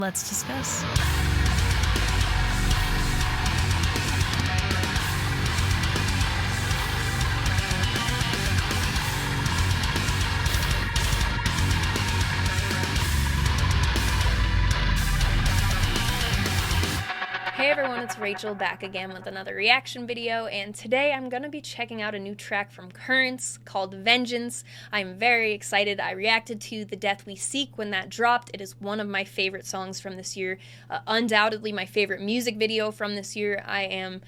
Let's discuss. Hey everyone, it's Rachel back again with another reaction video, and today I'm going to be checking out a new track from Currents called Vengeance. I'm very excited. I reacted to The Death We Seek when that dropped. It is one of my favorite songs from this year, undoubtedly my favorite music video from this year. I am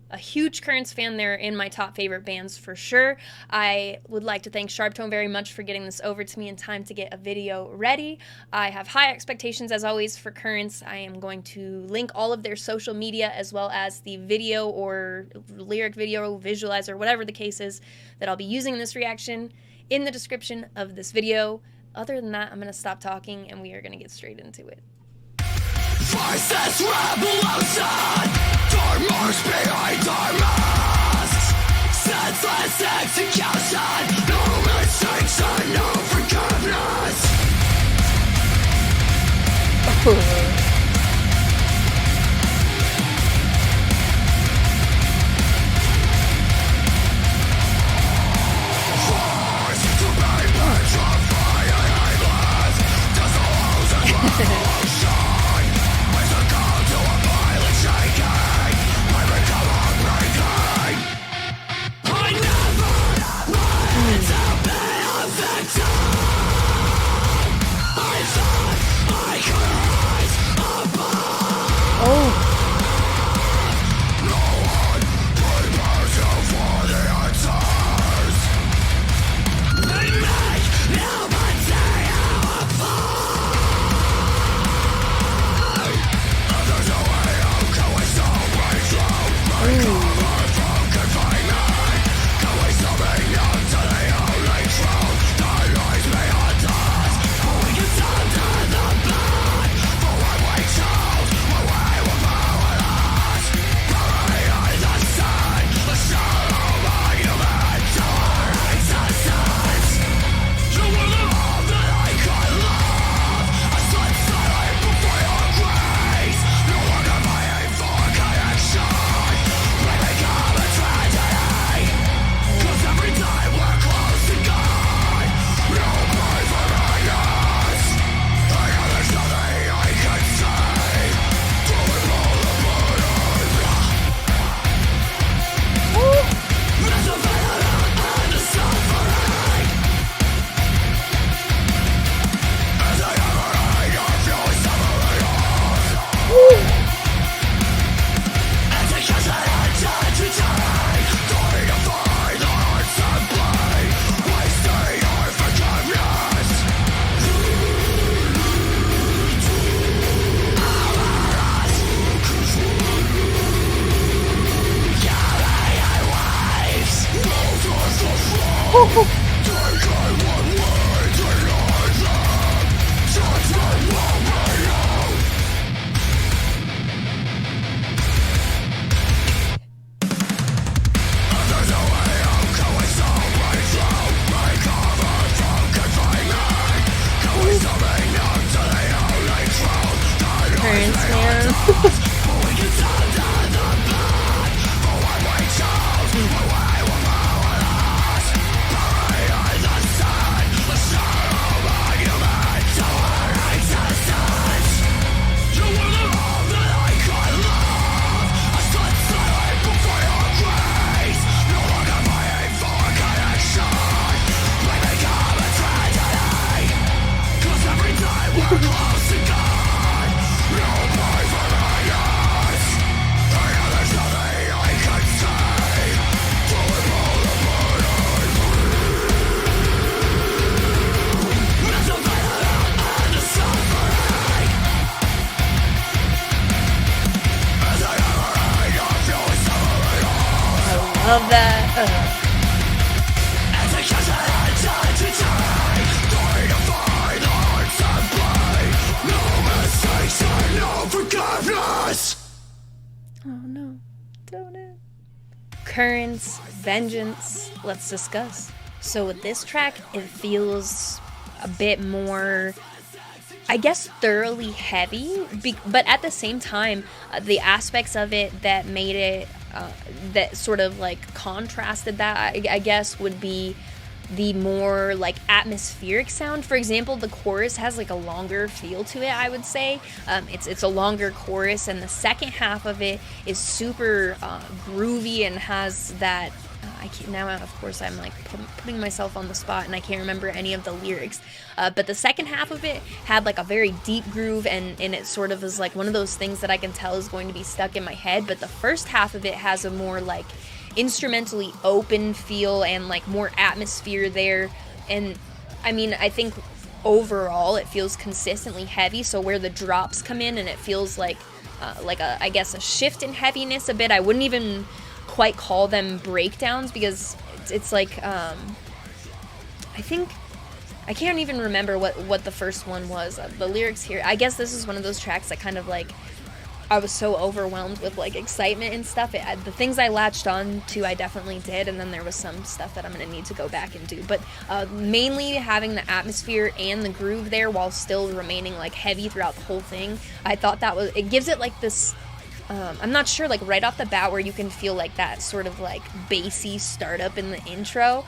a huge Currents fan. They're in my top favorite bands for sure. I would like to thank Sharptone very much for getting this over to me in time to get a video ready. I have high expectations as always for Currents. I am going to link all of their social media as well as the video or lyric video visualizer, whatever the case is, that I'll be using in this reaction in the description of this video. Other than that, I'm going to stop talking and we are going to get straight into it. Voices revolution, dark marks behind our masks. Senseless execution, no mistakes and no forgiveness. Force to be petrified and aimless. Dissolves and revolution. Currents, man. Love that. Oh no, don't it. Currents, Vengeance, let's discuss. So with this track, it feels a bit more I guess thoroughly heavy, but at the same time, the aspects of it that made it, that sort of like contrasted that, I guess, would be the more like atmospheric sound. For example, the chorus has like a longer feel to it, I would say. It's a longer chorus, and the second half of it is super groovy and has that. I can't, now, of course, I'm like putting myself on the spot and I can't remember any of the lyrics. But the second half of it had like a very deep groove, and it sort of is like one of those things that I can tell is going to be stuck in my head. But the first half of it has a more like instrumentally open feel and like more atmosphere there. And I mean, I think overall it feels consistently heavy. So where the drops come in and it feels like a, I guess, a shift in heaviness a bit. I wouldn't even quite call them breakdowns, because it's like I think I can't even remember what the first one was. The lyrics here, I guess this is one of those tracks that kind of like I was so overwhelmed with like excitement and stuff. The things I latched on to, I definitely did, and then there was some stuff that I'm gonna need to go back and do. But mainly having the atmosphere and the groove there while still remaining like heavy throughout the whole thing. I thought it gives it like this. I'm not sure, like right off the bat, where you can feel like that sort of like bassy startup in the intro.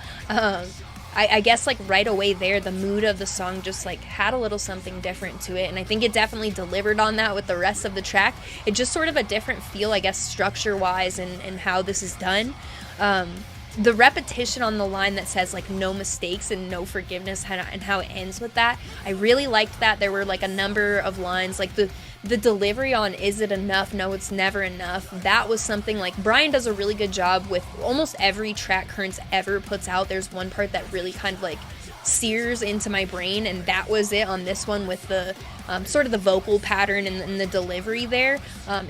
I guess like right away there, the mood of the song just like had a little something different to it, and I think it definitely delivered on that with the rest of the track. It's just sort of a different feel, I guess, structure-wise and how this is done. The repetition on the line that says like no mistakes and no forgiveness, and how it ends with that, I really liked that. There were like a number of lines, like the delivery on "Is it enough? No, it's never enough." That was something like Brian does a really good job with almost every track Currents ever puts out. There's one part that really kind of like sears into my brain, and that was it on this one with the sort of the vocal pattern and the delivery there.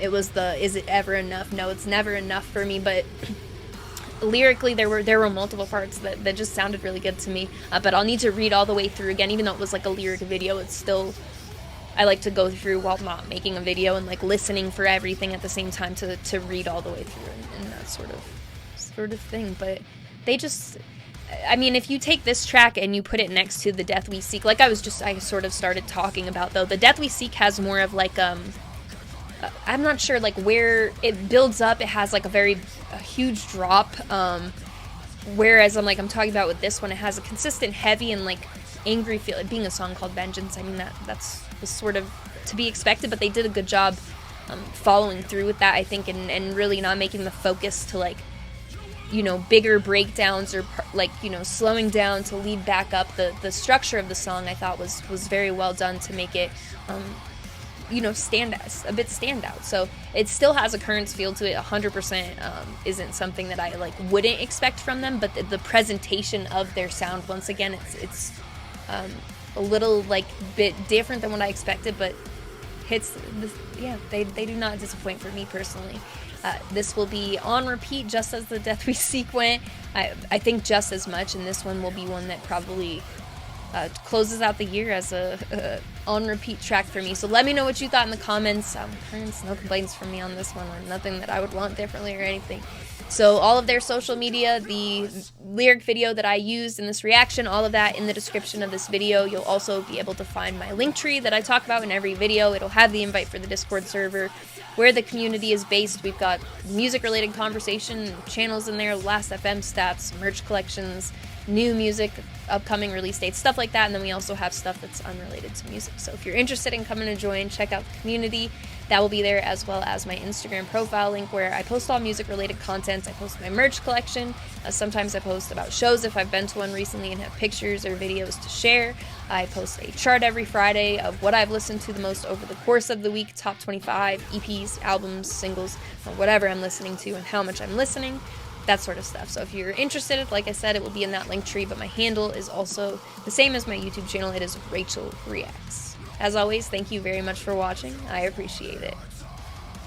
It was the "Is it ever enough? No, it's never enough" for me, but lyrically there were multiple parts that just sounded really good to me, but I'll need to read all the way through again. Even though it was like a lyric video, it's still, I like to go through while not making a video and like listening for everything at the same time to read all the way through and that sort of thing. But they just, I mean, if you take this track and you put it next to The Death We Seek, like I sort of started talking about, though, The Death We Seek has more of like I'm not sure like where it builds up. It has like a huge drop, whereas I'm talking about with this one, it has a consistent heavy and like angry feel. It being a song called Vengeance, I mean that's was sort of to be expected, but they did a good job following through with that, I think, and really not making the focus to like, you know, bigger breakdowns or like, you know, slowing down to lead back up. The structure of the song I thought was very well done to make it you know, stand out. So it still has a Currents feel to it. 100% isn't something that I like wouldn't expect from them, but the presentation of their sound, once again, it's a little like bit different than what I expected, but they do not disappoint for me personally. This will be on repeat just as The Death We Seek went. I think just as much, and this one will be one that probably closes out the year as a on repeat track for me. So let me know what you thought in the comments. Currents, no complaints from me on this one, or nothing that I would want differently or anything. So all of their social media, the lyric video that I used in this reaction, all of that in the description of this video. You'll also be able to find my link tree that I talk about in every video. It'll have the invite for the Discord server where the community is based. We've got music-related conversation channels in there, Last FM stats, merch collections, new music, upcoming release dates, stuff like that. And then we also have stuff that's unrelated to music. So if you're interested in coming to join, check out the community. That will be there, as well as my Instagram profile link where I post all music-related content. I post my merch collection. Sometimes I post about shows if I've been to one recently and have pictures or videos to share. I post a chart every Friday of what I've listened to the most over the course of the week, top 25, EPs, albums, singles, or whatever I'm listening to and how much I'm listening. That sort of stuff. So if you're interested, like I said, it will be in that link tree, but my handle is also the same as my YouTube channel. It is Rachel Reacts. As always, thank you very much for watching. I appreciate it.